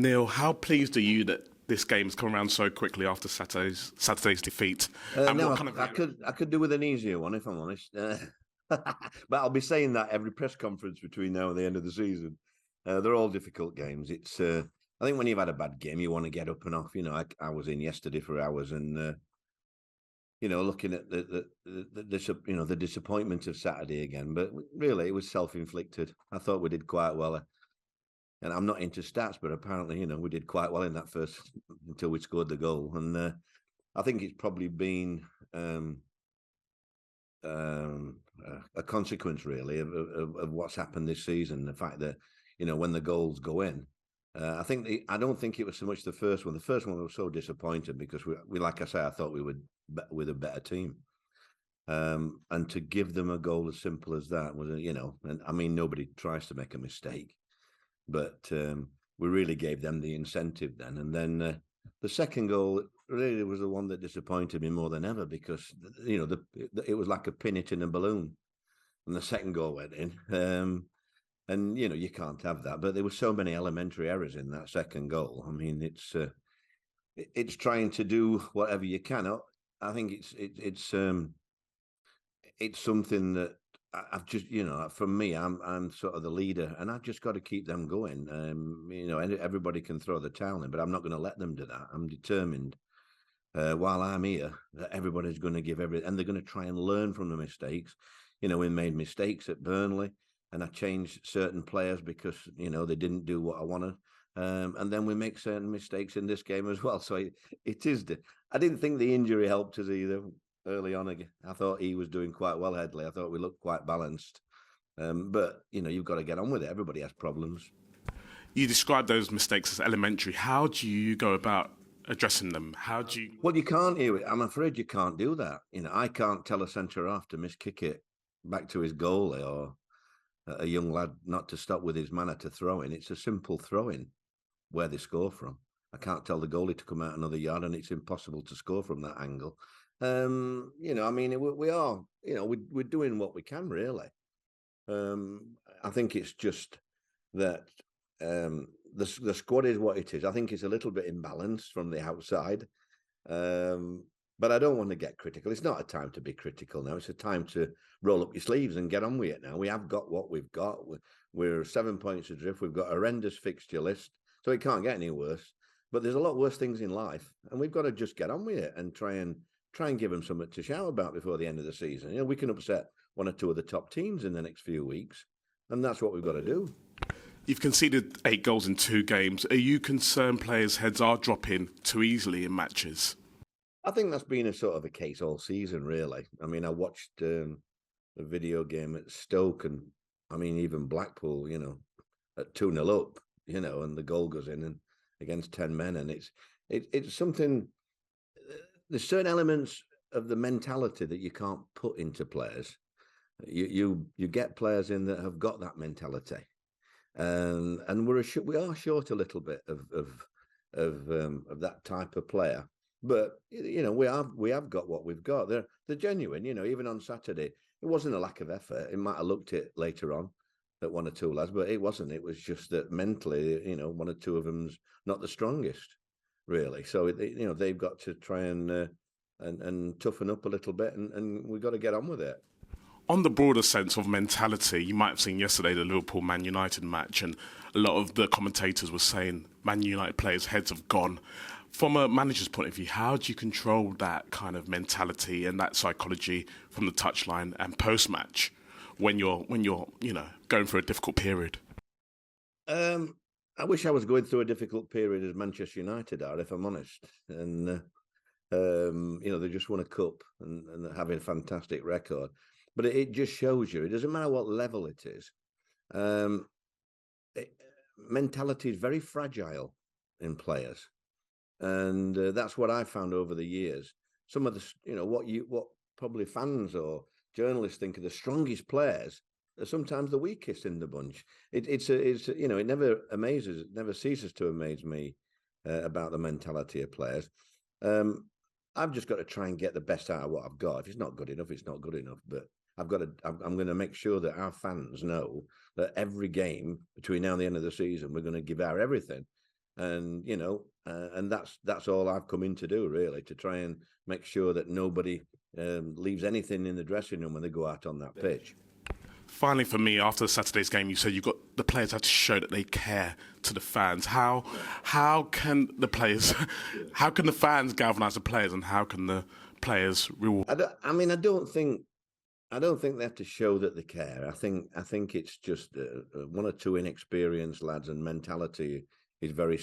Neil, how pleased are you that this game's come around so quickly after Saturday's defeat? And No, what kind of I could do with an easier one if I'm honest. But I'll be saying that every press conference between now and the end of the season. They're all difficult games. It's I think when you've had a bad game, you want to get up and off. I was in yesterday for hours, and looking at the disappointment of Saturday again. But really, it was self-inflicted. I thought we did quite well. And I'm not into stats, but apparently, we did quite well in that first until we scored the goal. And I think it's probably been a consequence, really, of what's happened this season. The fact that, when the goals go in, I don't think it was so much the first one. The first one was so disappointing because we like I say, I thought we would with a better team. And to give them a goal as simple as that was, and I mean, nobody tries to make a mistake. But we really gave them the incentive then. And then the second goal really was the one that disappointed me more than ever because, it was like a pinnet in a balloon. And the second goal went in. And, you can't have that. But there were so many elementary errors in that second goal. I mean, it's trying to do whatever you can. I think it's something that I've just, for me, I'm sort of the leader, and I've just got to keep them going. Everybody can throw the towel in, but I'm not going to let them do that. I'm determined. While I'm here, that everybody's going to give everything, and they're going to try and learn from the mistakes. We made mistakes at Burnley, and I changed certain players because they didn't do what I wanted. And then we make certain mistakes in this game as well. So it is. I didn't think the injury helped us either. Early on, I thought he was doing quite well, Headley. I thought we looked quite balanced. But, you've got to get on with it. Everybody has problems. You described those mistakes as elementary. How do you go about addressing them? How do you... Well, you can't hear it. I'm afraid you can't do that. I can't tell a centre-half to miskick it back to his goalie or a young lad not to stop with his manner to throw in. It's a simple throw-in where they score from. I can't tell the goalie to come out another yard, and it's impossible to score from that angle. I mean, we are, we're doing what we can, really. I think it's just that the squad is what it is. I think it's a little bit imbalanced from the outside. But I don't want to get critical. It's not a time to be critical now. It's a time to roll up your sleeves and get on with it now. We have got what we've got. We're 7 points adrift. We've got a horrendous fixture list, so it can't get any worse. But there's a lot worse things in life, and we've got to just get on with it and try and give them something to shout about before the end of the season. We can upset one or two of the top teams in the next few weeks, and that's what we've got to do. You've conceded 8 goals in 2 games. Are you concerned players' heads are dropping too easily in matches? I think that's been a sort of a case all season, really. I mean, I watched a video game at Stoke, and I mean, even Blackpool, at 2-0 up, and the goal goes in and against 10 men, and it's something. There's certain elements of the mentality that you can't put into players. You get players in that have got that mentality, and we are short a little bit of that type of player. But we have got what we've got. They're genuine. Even on Saturday, it wasn't a lack of effort. It might have looked it later on at one or two lads, but it wasn't. It was just that mentally, one or two of them's not the strongest, really. So they've got to try and toughen up a little bit, and we've got to get on with it. On the broader sense of mentality, you might have seen yesterday the Liverpool-Man United match, and a lot of the commentators were saying Man United players' heads have gone. From a manager's point of view, how do you control that kind of mentality and that psychology from the touchline and post-match when you're going through a difficult period? I wish I was going through a difficult period as Manchester United are, if I'm honest. And, they just won a cup and having a fantastic record. But it just shows you, it doesn't matter what level it is. Mentality is very fragile in players. And that's what I found over the years. Some of the, what probably fans or journalists think are the strongest players are sometimes the weakest in the bunch. It never amazes, it never ceases to amaze me about the mentality of players. I've just got to try and get the best out of what I've got. If it's not good enough, it's not good enough. But I'm going to make sure that our fans know that every game between now and the end of the season, we're going to give our everything. And and that's all I've come in to do, really, to try and make sure that nobody leaves anything in the dressing room when they go out on that pitch. Finally, for me, after Saturday's game, you said the players have to show that they care to the fans. How can the fans galvanise the players, and how can the players reward? I don't think they have to show that they care. I think it's just one or two inexperienced lads, and mentality is very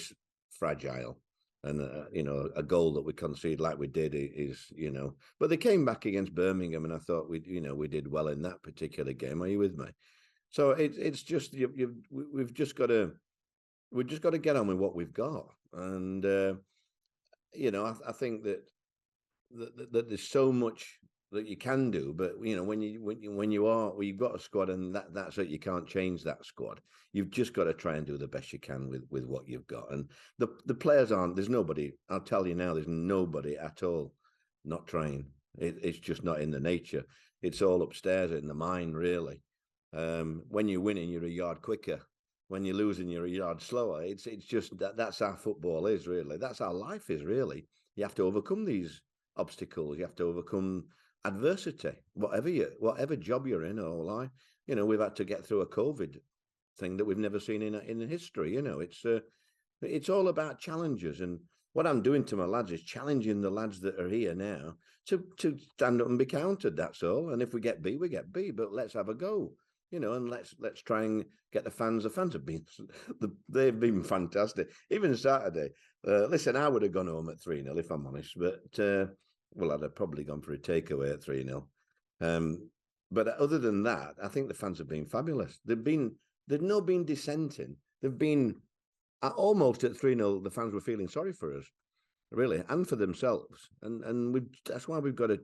fragile. And a goal that we concede like we did is, but they came back against Birmingham, and I thought we did well in that particular game. Are you with me? So it's just we've just got to get on with what we've got, and I think that there's so much that you can do, but when you've got a squad, and that's it, you can't change that squad. You've just got to try and do the best you can with what you've got. And the players there's nobody, I'll tell you now, there's nobody at all not trying. It's just not in the nature. It's all upstairs in the mind, really. When you're winning, you're a yard quicker. When you're losing, you're a yard slower. It's just that's how football is, really. That's how life is, really. You have to overcome these obstacles. You have to overcome adversity, whatever job you're in or life. We've had to get through a COVID thing that we've never seen in history. It's all about challenges, and what I'm doing to my lads is challenging the lads that are here now to stand up and be counted. That's all. And if we get B, we get B. But let's have a go. And let's try and get the fans. The fans they've been fantastic. Even Saturday. Listen, I would have gone home at 3-0 if I'm honest, but. I'd have probably gone for a takeaway at 3-0. But other than that, I think the fans have been fabulous. They've not been dissenting. They've been almost at 3-0. The fans were feeling sorry for us, really, and for themselves. And that's why we've got to,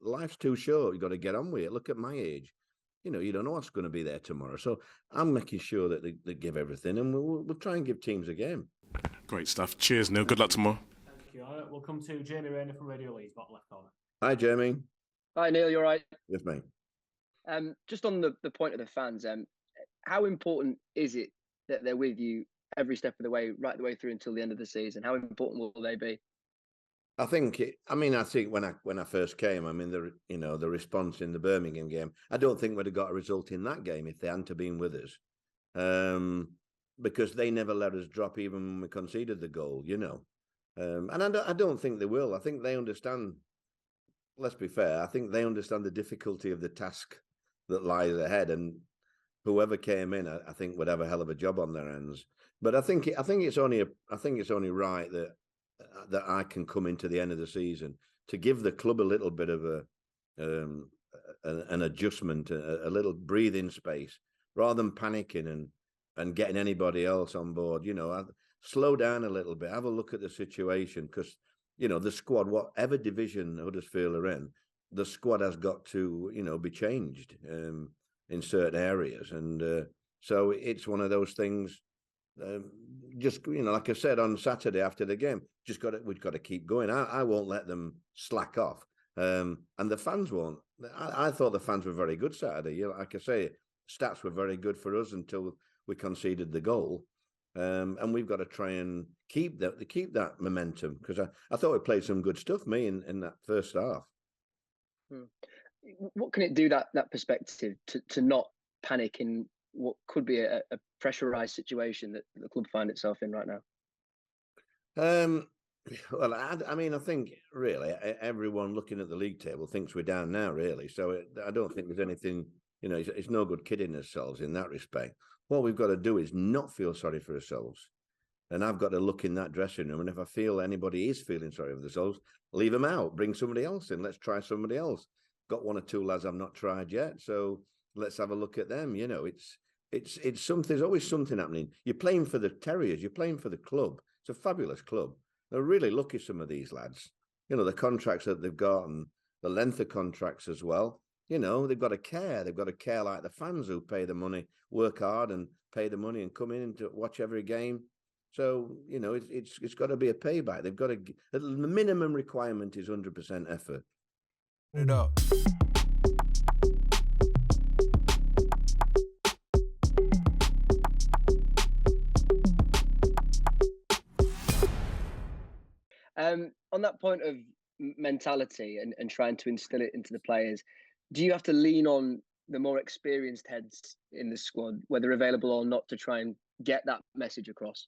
life's too short. You've got to get on with it. Look at my age. You don't know what's going to be there tomorrow. So I'm making sure that they give everything, and we'll try and give teams a game. Great stuff. Cheers, Neil. Good luck tomorrow. We'll come to Jamie Rayner from Radio Leeds, bottom left corner. Hi, Jamie. Hi, Neil. You all right? Yes, mate. Just on the point of the fans, how important is it that they're with you every step of the way, right the way through until the end of the season? How important will they be? I think when I first came, the response in the Birmingham game, I don't think we'd have got a result in that game if they hadn't been with us, because they never let us drop even when we conceded the goal, And I don't think they will. I think they understand, let's be fair, I think they understand the difficulty of the task that lies ahead. And whoever came in, I think would have a hell of a job on their hands. But I think it's only right that I can come into the end of the season to give the club a little bit of an adjustment, a little breathing space, rather than panicking and getting anybody else on board. Slow down a little bit, have a look at the situation, because, the squad, whatever division Huddersfield are in, the squad has got to, be changed in certain areas. And so it's one of those things, just, like I said on Saturday after the game, we've got to keep going. I won't let them slack off. And the fans won't. I thought the fans were very good Saturday. Like I say, stats were very good for us until we conceded the goal. And we've got to try and keep that momentum, because I thought we played some good stuff, in that first half. What can it do, that perspective, to not panic in what could be a pressurised situation that the club find itself in right now? Well, I think really everyone looking at the league table thinks we're down now, really. So I don't think there's anything, it's no good kidding ourselves in that respect. What we've got to do is not feel sorry for ourselves. And I've got to look in that dressing room, and if I feel anybody is feeling sorry for themselves, leave them out, bring somebody else in. Let's try somebody else. Got one or two lads I've not tried yet, so let's have a look at them. It's something. There's always something happening. You're playing for the Terriers. You're playing for the club. It's a fabulous club. They're really lucky, some of these lads. The contracts that they've got and the length of contracts as well. They've got to care. They've got to care like the fans who pay the money, work hard and pay the money and come in to watch every game. So, it's got to be a payback. They've got to, the minimum requirement is 100% effort. It up. On that point of mentality and trying to instill it into the players, do you have to lean on the more experienced heads in the squad, whether available or not, to try and get that message across?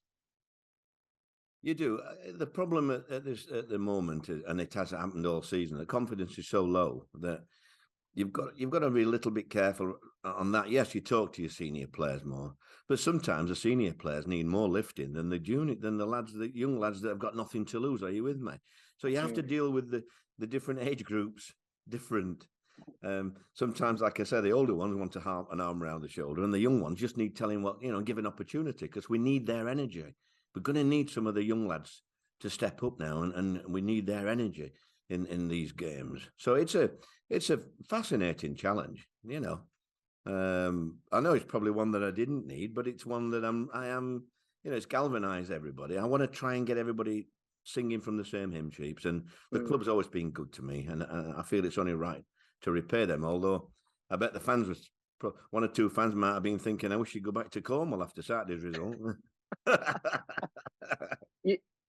You do. The problem at the moment, and it has happened all season, the confidence is so low that you've got to be a little bit careful on that. Yes, you talk to your senior players more, but sometimes the senior players need more lifting than the young lads that have got nothing to lose. Are you with me? So you have to deal with the different age groups different. Sometimes, like I say, the older ones want to have an arm around the shoulder, and the young ones just need telling give an opportunity, because we need their energy. We're going to need some of the young lads to step up now, and we need their energy in these games. So it's a fascinating challenge. I know it's probably one that I didn't need, but it's one that I am. It's galvanised everybody. I want to try and get everybody singing from the same hymn sheets, and the club's always been good to me, and I feel it's only right to repay them. Although I bet the fans one or two fans might have been thinking, I wish you'd go back to Cornwall after Saturday's result.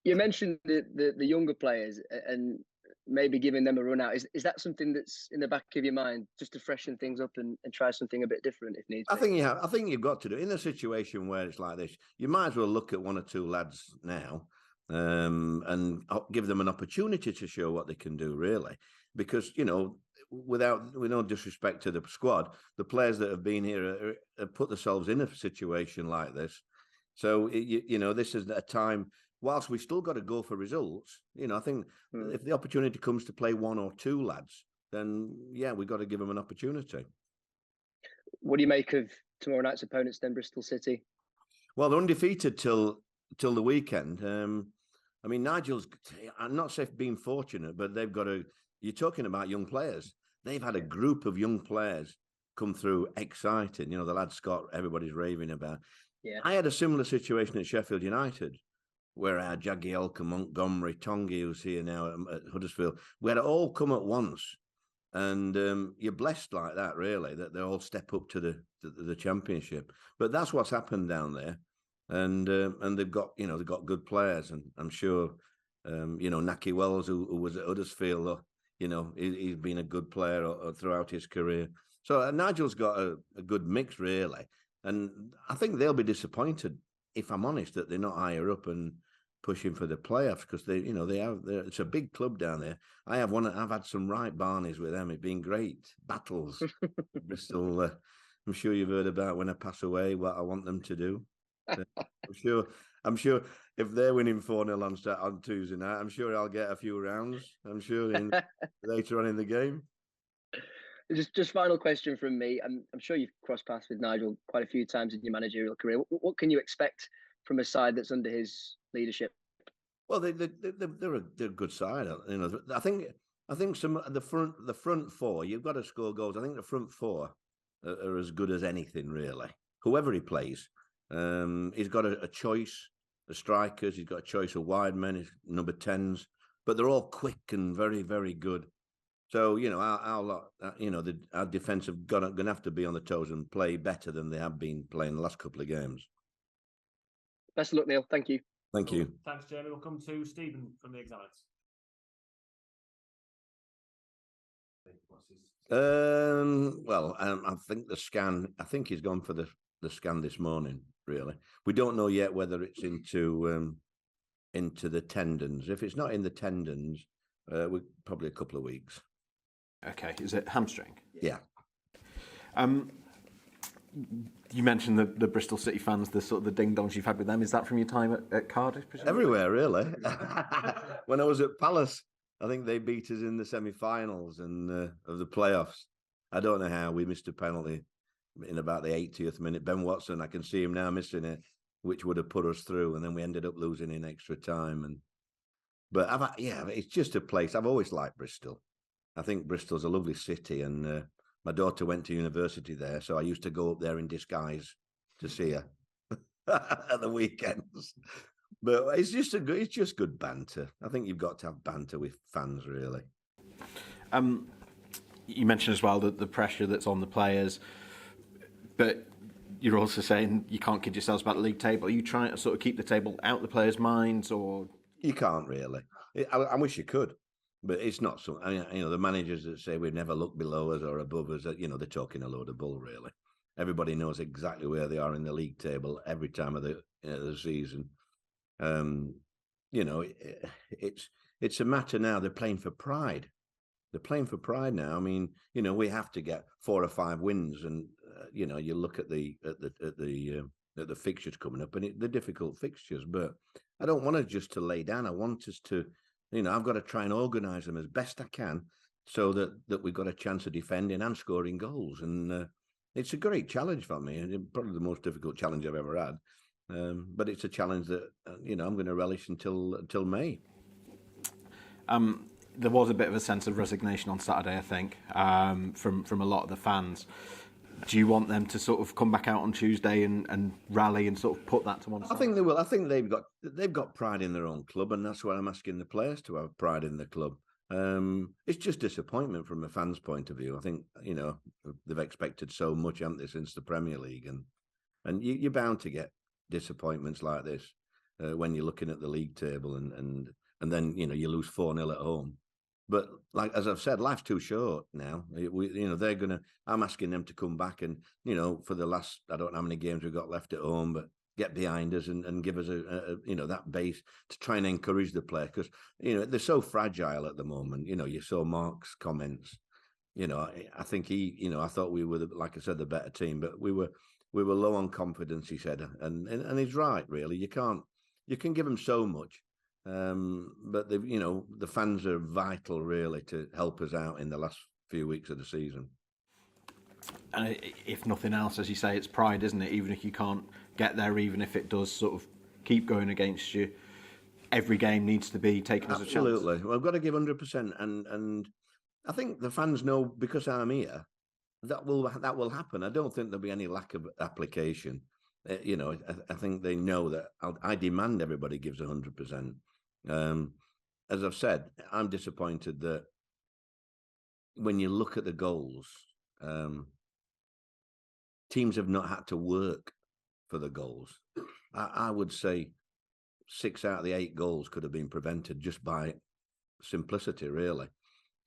You mentioned the younger players and maybe giving them a run out. Is that something that's in the back of your mind, just to freshen things up and try something a bit different if needs be? I think you've got to do it in a situation where it's like this. You might as well look at one or two lads now and give them an opportunity to show what they can do, really, because with no disrespect to the squad, the players that have been here have put themselves in a situation like this. So, this is a time, whilst we still got to go for results, I think if the opportunity comes to play one or two lads, then, yeah, we've got to give them an opportunity. What do you make of tomorrow night's opponents then, Bristol City? Well, they're undefeated till the weekend. Nigel's, I'm not saying being fortunate, but they've got you're talking about young players. They've had a group of young players come through exciting. The lad Scott, everybody's raving about. Yeah. I had a similar situation at Sheffield United, where I had Jagielka, Montgomery, Tongi, who's here now at Huddersfield. We had it all come at once. And you're blessed like that, really, that they all step up to the championship. But that's what's happened down there. And they've got good players. And I'm sure, Naki Wells, who was at Huddersfield, he's been a good player throughout his career. So Nigel's got a good mix, really. And I think they'll be disappointed, if I'm honest, that they're not higher up and pushing for the playoffs, because it's a big club down there. I've had some right barneys with them. It's been great battles. Bristol. I'm sure you've heard about when I pass away what I want them to do. I'm sure if they're winning 4-0 on Tuesday night, I'm sure I'll get a few rounds. I'm sure later on in the game. Just final question from me. I'm sure you've crossed paths with Nigel quite a few times in your managerial career. What can you expect from a side that's under his leadership? Well, they're a good side. I think some the front four, you've got to score goals. I think the front four are as good as anything, really. Whoever he plays, he's got a choice of strikers. He's got a choice of wide men, number 10s, but they're all quick and very, very good. So, our defence have going to have to be on the toes and play better than they have been playing the last couple of games. Best of luck, Neil. Thank you. Thank you. Thanks, Jamie. We'll come to Stephen from the Examines. I think the scan. I think he's gone for the scan this morning. Really, we don't know yet whether it's into the tendons. If it's not in the tendons, we're probably a couple of weeks. Okay, is it hamstring? Yeah. You mentioned the Bristol City fans, the sort of the ding-dongs you've had with them. Is that from your time at Cardiff, presumably? Everywhere, really. When I was at Palace, I think they beat us in the semi-finals and of the playoffs. I don't know how we missed a penalty in about the 80th minute. Ben Watson, I can see him now missing it, which would have put us through, and then we ended up losing in extra time. But it's just a place. I've always liked Bristol. I think Bristol's a lovely city, and my daughter went to university there, so I used to go up there in disguise to see her at the weekends. But it's just good banter. I think you've got to have banter with fans, really. You mentioned as well the pressure that's on the players, but you're also saying you can't kid yourselves about the league table. Are you trying to sort of keep the table out of the players' minds, or You can't really. I wish you could, but it's not so. The managers that say we never look below us or above us, they're talking a load of bull, really. Everybody knows exactly where they are in the league table every time of the season. It's a matter now. They're playing for pride. They're playing for pride now. I mean, we have to get 4 or 5 wins, and you look at the fixtures coming up, and the difficult fixtures. But I don't want us just to lay down. I want us to, I've got to try and organise them as best I can, so that we've got a chance of defending and scoring goals. And it's a great challenge for me, and probably the most difficult challenge I've ever had. But it's a challenge that I'm going to relish until May. There was a bit of a sense of resignation on Saturday, I think, from a lot of the fans. Do you want them to sort of come back out on Tuesday and rally and sort of put that to one side? I think they will. I think they've got pride in their own club, and that's what I'm asking the players to have pride in the club. It's just disappointment from a fan's point of view. I think they've expected so much, haven't they, since the Premier League, and you're bound to get disappointments like this when you're looking at the league table, and then you lose 4-0 at home. But as I've said, life's too short now. They're gonna. I'm asking them to come back and for the last, I don't know how many games we've got left at home, but get behind us and give us a that base to try and encourage the player, because they're so fragile at the moment. You saw Mark's comments. I think I thought we were, like I said, the better team, but we were low on confidence. He said, and he's right. Really, you can give them so much. But the fans are vital, really, to help us out in the last few weeks of the season. And if nothing else, as you say, it's pride, isn't it? Even if you can't get there, even if it does sort of keep going against you, every game needs to be taken as a chance. Absolutely, well, I've got to give 100%, and I think the fans know, because I'm here, that will happen. I don't think there'll be any lack of application. I think they know that I demand everybody gives 100%. As I've said, I'm disappointed that when you look at the goals, teams have not had to work for the goals. I would say 6 out of the 8 goals could have been prevented just by simplicity, really.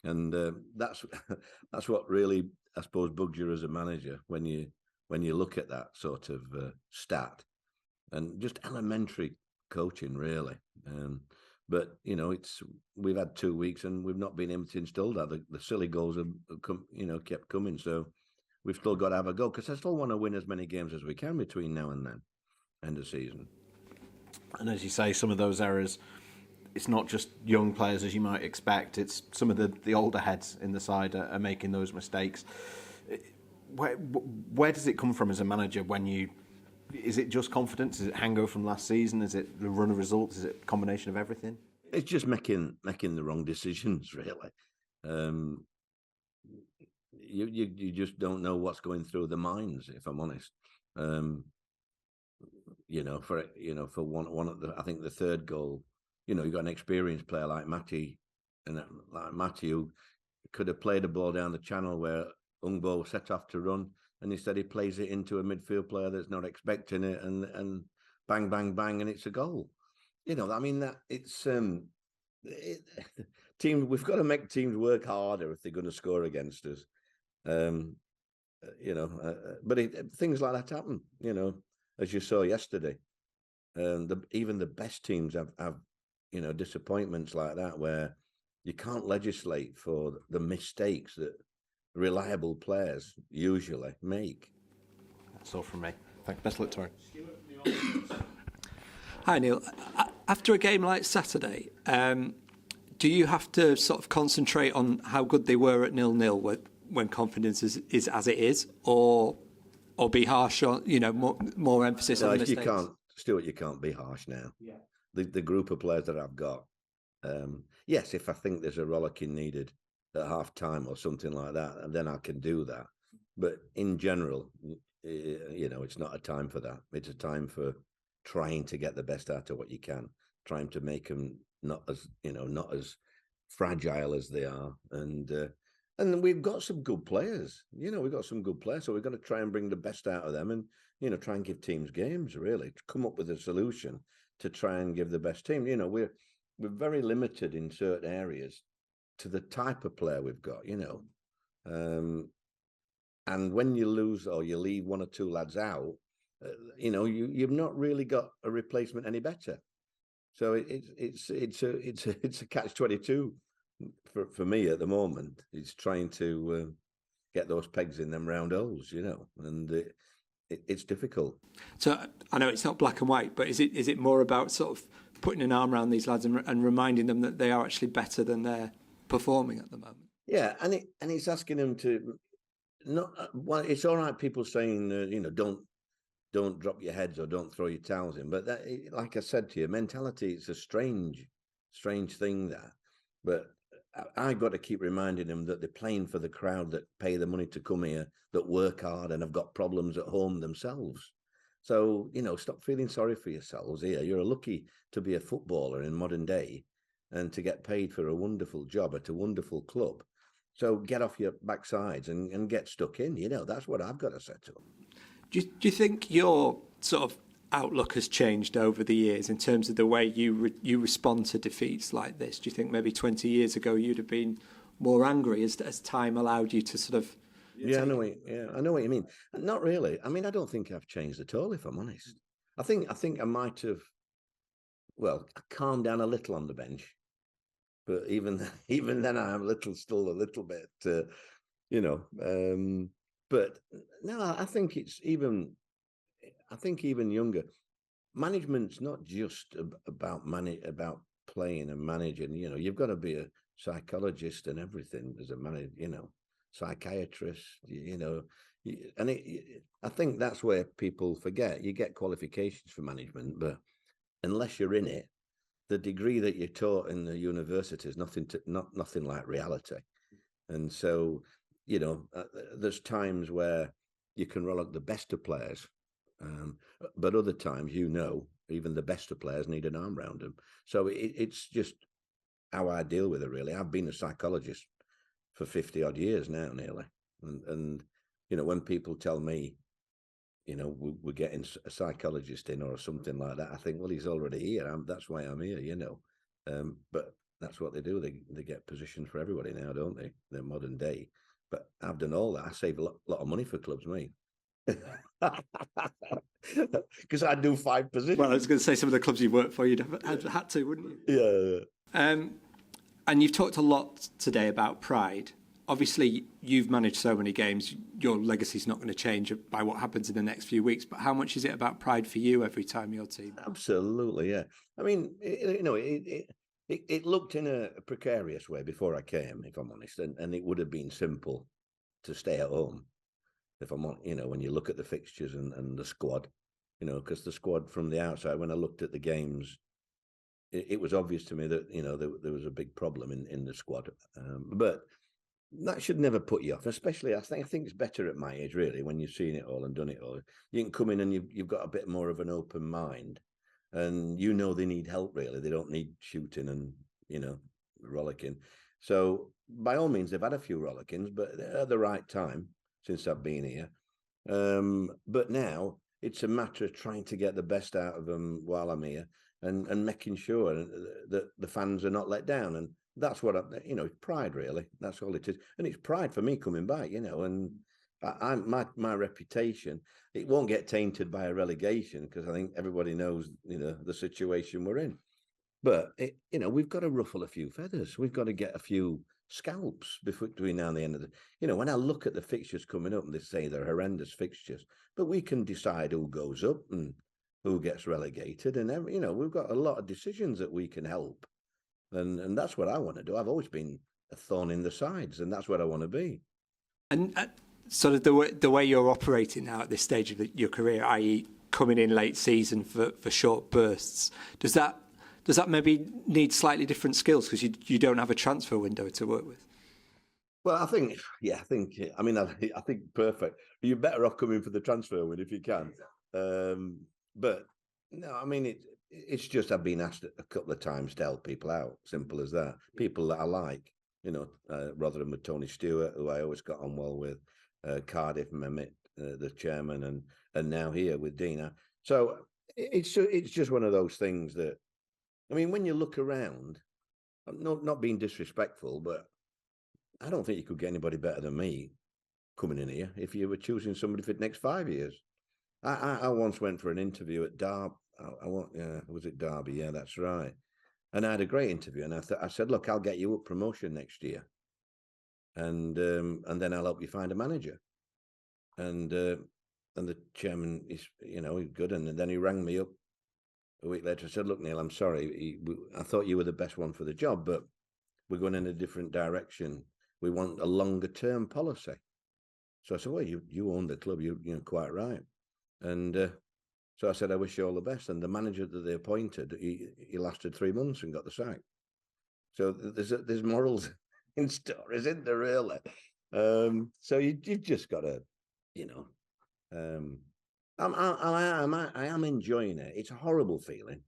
And that's what really, I suppose, bugs you as a manager when you look at that sort of stat, and just elementary coaching, really. But we've had 2 weeks and we've not been able to instill that. The silly goals have come, kept coming. So we've still got to have a go, because I still want to win as many games as we can between now and then, end of season. And as you say, some of those errors, it's not just young players as you might expect. It's some of the older heads in the side are making those mistakes. Where does it come from as a manager is it just confidence? Is it hangover from last season? Is it the run of results? Is it a combination of everything? It's just making the wrong decisions, really. You just don't know what's going through the minds, if I'm honest. For one of the, I think the third goal, you've got an experienced player like Matty, and like Matty, who could have played a ball down the channel where Ungbo set off to run, and instead he plays it into a midfield player that's not expecting it, and bang, bang, bang, and it's a goal. I mean, that it's we've got to make teams work harder if they're going to score against us. But things like that happen, as you saw yesterday. Even the best teams have disappointments like that, where you can't legislate for the mistakes that reliable players usually make. That's all from me. Thank you. Best luck, Tori. Hi, Neil. After a game like Saturday, do you have to sort of concentrate on how good they were at 0-0 when confidence is as it is, or be harsh on, more emphasis on the mistakes? Stuart, you can't be harsh now. Yeah. The group of players that I've got, yes, if I think there's a rollicking needed at half time or something like that, then I can do that. But in general, it's not a time for that. It's a time for trying to get the best out of what you can, trying to make them not as fragile as they are. And we've got some good players. We've got some good players, so we've got to try and bring the best out of them, and try and give teams games, really, to come up with a solution to try and give the best team. we're very limited in certain areas to the type of player we've got, you know. And when you lose or you leave one or two lads out, you know, you've not really got a replacement any better. So it's a catch-22 for me at the moment. It's trying to get those pegs in them round holes, you know, and it's difficult. So I know it's not black and white, but is it more about sort of putting an arm around these lads and reminding them that they are actually better than they're performing at the moment? Yeah, and it's asking them to not. Well, it's all right. People saying, you know, don't drop your heads or don't throw your towels in. But that, like I said to you, mentality, it's a strange thing that. But I got to keep reminding them that they're playing for the crowd that pay the money to come here, that work hard and have got problems at home themselves. So, you know, stop feeling sorry for yourselves here. You're lucky to be a footballer in modern day and to get paid for a wonderful job at a wonderful club. So get off your backsides and get stuck in. You know, that's what I've got to say to them. Do you think your sort of outlook has changed over the years in terms of the way you respond to defeats like this? Do you think maybe 20 years ago you'd have been more angry as time allowed you to sort of? I know what you mean. Not really. I mean, I don't think I've changed at all, if I'm honest. I think I might have, well, calmed down a little on the bench, but even then I'm still a little bit, you know. But no, I think it's even younger. Management's not just about playing and managing. You know, you've got to be a psychologist and everything as a manager. You know, psychiatrist. You know, and I think that's where people forget. You get qualifications for management, but unless you're in it, the degree that you're taught in the university is nothing like reality. And so, you know, there's times where you can roll out the best of players, but other times, you know, even the best of players need an arm round them. So it's just how I deal with it, really. I've been a psychologist for 50 odd years now, nearly. And you know, when people tell me, you know, we're getting a psychologist in or something like that, I think, well, he's already here. That's why I'm here, you know. But that's what they do. They get positions for everybody now, don't they? They're modern day. But I've done all that. I save a lot of money for clubs, me. Because I do 5 positions. Well, I was going to say some of the clubs you worked for, you'd have had to, wouldn't you? Yeah. And you've talked a lot today about pride. Obviously, you've managed so many games. Your legacy's not going to change by what happens in the next few weeks. But how much is it about pride for you every time your team? Absolutely, yeah. I mean, you know, it looked in a precarious way before I came, if I'm honest, and it would have been simple to stay at home, if I'm on. You know, when you look at the fixtures and the squad, you know, because the squad from the outside, when I looked at the games, it was obvious to me that, you know, there was a big problem in the squad, but that should never put you off, especially I think it's better at my age, really, when you've seen it all and done it all. You can come in and you've got a bit more of an open mind, and you know they need help, really. They don't need shooting and, you know, rollicking. So by all means, they've had a few rollickings, but at the right time since I've been here. But now it's a matter of trying to get the best out of them while I'm here and making sure that the fans are not let down. And that's what you know, pride, really. That's all it is. And it's pride for me coming back, you know, and my reputation, it won't get tainted by a relegation, because I think everybody knows, you know, the situation we're in. But, you know, we've got to ruffle a few feathers. We've got to get a few scalps between now and the end of the, you know, when I look at the fixtures coming up, and they say they're horrendous fixtures, but we can decide who goes up and who gets relegated. And, you know, we've got a lot of decisions that we can help. And that's what I want to do. I've always been a thorn in the sides, and that's what I want to be. And sort of the way you're operating now at this stage of your career, i.e. coming in late season for short bursts, does that maybe need slightly different skills because you don't have a transfer window to work with? Well, I think perfect. You're better off coming for the transfer window if you can. But no, I mean, it's just I've been asked a couple of times to help people out. Simple as that. People that I like, you know, Rotherham with Tony Stewart, who I always got on well with, Cardiff, Mehmet, the chairman, and now here with Dina. So it's just one of those things that I mean, when you look around, I'm not being disrespectful, but I don't think you could get anybody better than me coming in here if you were choosing somebody for the next 5 years. I once went for an interview at Derby. Was it Derby? Yeah, that's right. And I had a great interview, and I said, "Look, I'll get you up promotion next year, and then I'll help you find a manager." And the chairman is, he's good, and then he rang me up a week later and said, "Look, Neil, I'm sorry. I thought you were the best one for the job, but we're going in a different direction. We want a longer term policy." So I said, "Well, you own the club. You're quite right." And so I said, "I wish you all the best." And the manager that they appointed, he lasted 3 months and got the sack. So there's morals in stories, isn't there, really? So you've just got to, I am enjoying it. It's a horrible feeling.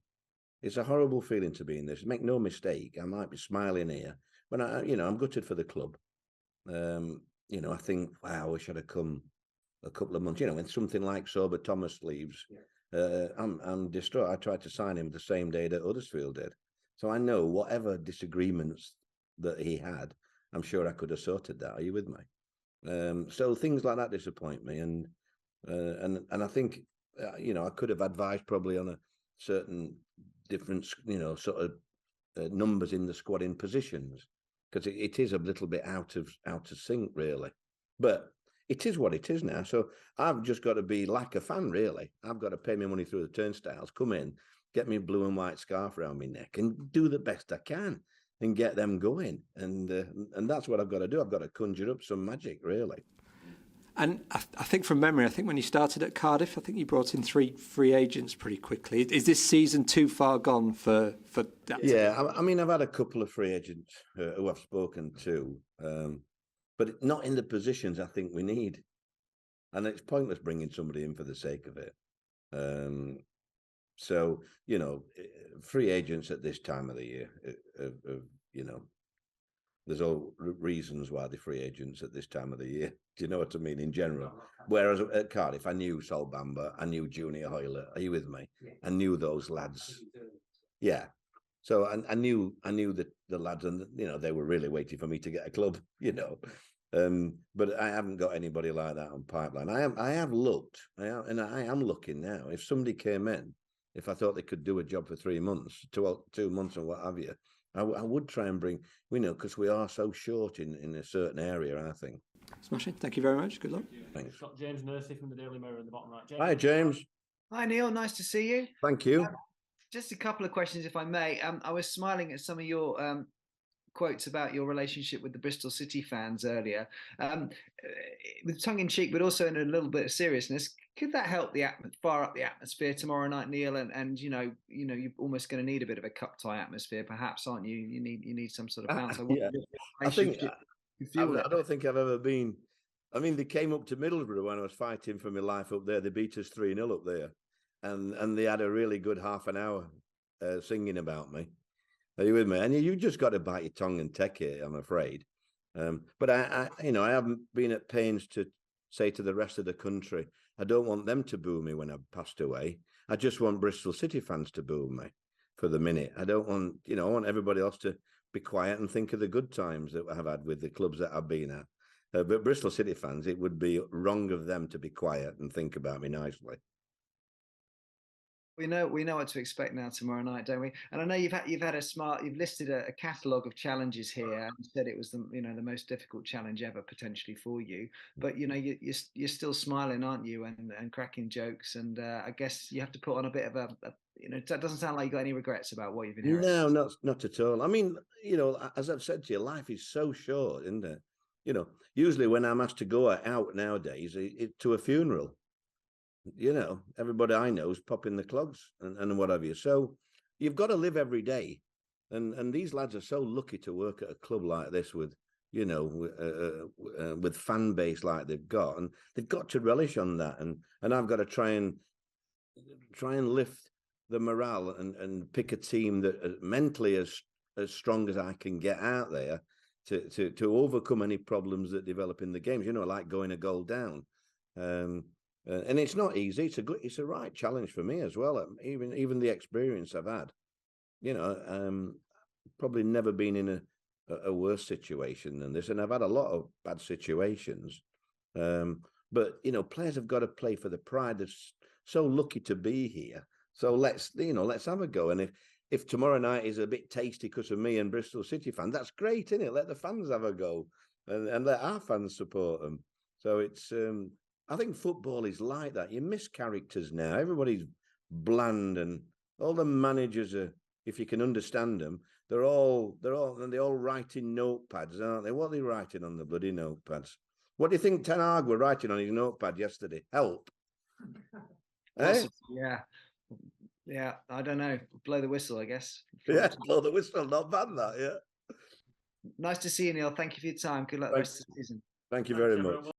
It's a horrible feeling to be in this. Make no mistake, I might be smiling here, but I'm gutted for the club. I think, wow, I wish I'd have come a couple of months. When something like Sober Thomas leaves, I'm distraught. I tried to sign him the same day that Huddersfield did, so I know whatever disagreements that he had, I'm sure I could have sorted that. Are you with me? So things like that disappoint me, and I think I could have advised probably on a certain different sort of numbers in the squad in positions, because it is a little bit out of sync, really. But it is what it is now. So I've just got to be like a fan, really. I've got to pay my money through the turnstiles, come in, get me blue and white scarf around my neck, and do the best I can and get them going. And that's what I've got to do. I've got to conjure up some magic, really. And I think from memory, I think when you started at Cardiff, I think you brought in 3 free agents pretty quickly. Is this season too far gone for that? Yeah, I mean, I've had a couple of free agents who I've spoken to, but not in the positions I think we need. And it's pointless bringing somebody in for the sake of it. So, free agents at this time of the year, there's all reasons why they're free agents at this time of the year. Do you know what I mean? In general. Whereas at Cardiff, I knew Sol Bamba, I knew Junior Hoyler. Are you with me? I knew those lads. Yeah. So I knew the lads, and they were really waiting for me to get a club. But I haven't got anybody like that on pipeline. I have looked, and I am looking now. If somebody came in, if I thought they could do a job for 3 months, 2 months, and what have you, I would try and bring, because we are so short in a certain area, I think. Smashing. Thank you very much. Good luck. Thanks. Got James Nursey from the Daily Mirror in the bottom right. James. Hi, James. Hi, Neil. Nice to see you. Thank you. Just a couple of questions, if I may. I was smiling at some of your quotes about your relationship with the Bristol City fans earlier, with tongue in cheek, but also in a little bit of seriousness. Could that help fire up the atmosphere tomorrow night, Neil? And you're almost going to need a bit of a cup tie atmosphere, perhaps, aren't you? You need some sort of bounce. I don't think I've ever been. I mean, they came up to Middlesbrough when I was fighting for my life up there. They beat us 3-0 up there, and they had a really good half an hour singing about me. Are you with me? And you just got to bite your tongue and take it, I'm afraid. But I haven't been at pains to say to the rest of the country, I don't want them to boo me when I've passed away. I just want Bristol City fans to boo me for the minute. I don't want, I want everybody else to be quiet and think of the good times that I've had with the clubs that I've been at. But Bristol City fans, it would be wrong of them to be quiet and think about me nicely. We know what to expect now tomorrow night, don't we? And I know you've listed a catalogue of challenges here and said it was the most difficult challenge ever potentially for you. But you're still smiling, aren't you? And cracking jokes. And I guess you have to put on a bit of it doesn't sound like you got any regrets about what you've inherited. No, not at all. I mean, as I've said to you, life is so short, isn't it? Usually when I'm asked to go out nowadays, to a funeral. Everybody I know is popping the clogs and what have you. So you've got to live every day. And these lads are so lucky to work at a club like this with, with fan base like they've got. And they've got to relish on that. And I've got to try and lift the morale and pick a team that mentally as strong as I can get out there to overcome any problems that develop in the games, like going a goal down. And it's not easy. It's a right challenge for me as well. Even the experience I've had, Probably never been in a worse situation than this, and I've had a lot of bad situations. But players have got to play for the pride. They're so lucky to be here. So let's have a go. And if tomorrow night is a bit tasty because of me and Bristol City fans, that's great, isn't it? Let the fans have a go, and let our fans support them. So it's I think football is like that. You miss characters now. Everybody's bland, and all the managers are, if you can understand them, they're all writing notepads, aren't they? What are they writing on the bloody notepads? What do you think Ten Hag were writing on his notepad yesterday? Help. Eh? Yeah. I don't know. Blow the whistle, I guess. Yeah, blow the whistle. Not bad, that. Yeah. Nice to see you, Neil. Thank you for your time. Good luck the rest of the season. Thank you very Thanks, much. everyone.